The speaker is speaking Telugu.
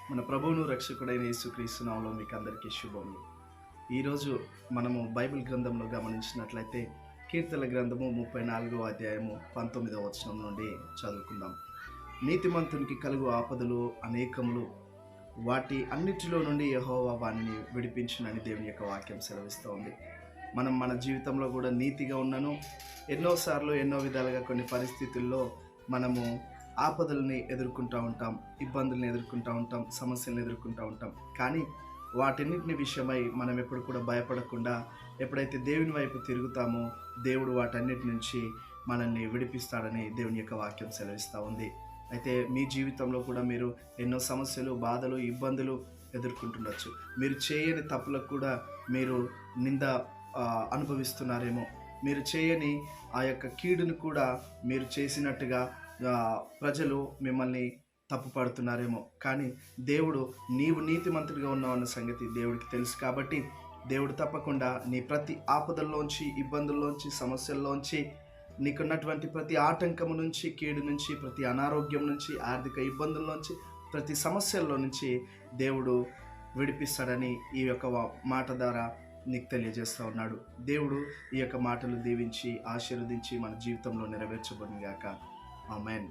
మన ప్రభువును రక్షకుడైన యేసుక్రీస్తు నామములో మీకు అందరికీ శుభములు. ఈరోజు మనము బైబిల్ గ్రంథంలో గమనించినట్లయితే కీర్తన గ్రంథము 34వ అధ్యాయము 19వ వచనం నుండి చదువుకుందాం. నీతిమంతునికి కలుగు ఆపదలు అనేకములు, వాటి అన్నిటిలో నుండి యెహోవా వానిని విడిపించునని దేవుని యొక్క వాక్యం సెలవిస్తూ ఉంది. మనం మన జీవితంలో కూడా నీతిగా ఉన్నను ఎన్నోసార్లు ఎన్నో విధాలుగా కొన్ని పరిస్థితుల్లో మనము ఆపదల్ని ఎదుర్కొంటూ ఉంటాం, ఇబ్బందుల్ని ఎదుర్కొంటూ ఉంటాం, సమస్యలను ఎదుర్కొంటూ ఉంటాం. కానీ వాటన్నిటిని విషయమై మనం ఎప్పుడు కూడా భయపడకుండా ఎప్పుడైతే దేవుని వైపు తిరుగుతామో దేవుడు వాటన్నిటి నుంచి మనల్ని విడిపిస్తాడని దేవుని యొక్క వాక్యం సెలవిస్తూ ఉంది. అయితే మీ జీవితంలో కూడా మీరు ఎన్నో సమస్యలు, బాధలు, ఇబ్బందులు ఎదుర్కొంటుండొచ్చు. మీరు చేయని తప్పులకు కూడా మీరు నింద అనుభవిస్తున్నారేమో. మీరు చేయని ఆ యొక్క కీడును కూడా మీరు చేసినట్టుగా ప్రజలు మిమ్మల్ని తప్పుపడుతున్నారేమో. కానీ దేవుడు నీవు నీతిమంతుడిగా ఉన్నావన్న సంగతి దేవుడికి తెలుసు. కాబట్టి దేవుడు తప్పకుండా నీ ప్రతి ఆపదల్లోంచి, ఇబ్బందుల్లోంచి, సమస్యల్లోంచి, నీకున్నటువంటి ప్రతి ఆటంకము నుంచి, కీడు నుంచి, ప్రతి అనారోగ్యం నుంచి, ఆర్థిక ఇబ్బందుల్లోంచి, ప్రతి సమస్యల్లో నుంచి దేవుడు విడిపిస్తాడని ఈ యొక్క మాట ద్వారా నీకు తెలియజేస్తూ ఉన్నాడు. దేవుడు ఈ యొక్క మాటలు దీవించి ఆశీర్వదించి మన జీవితంలో నెరవేర్చబడును గాక. ఆమేన్.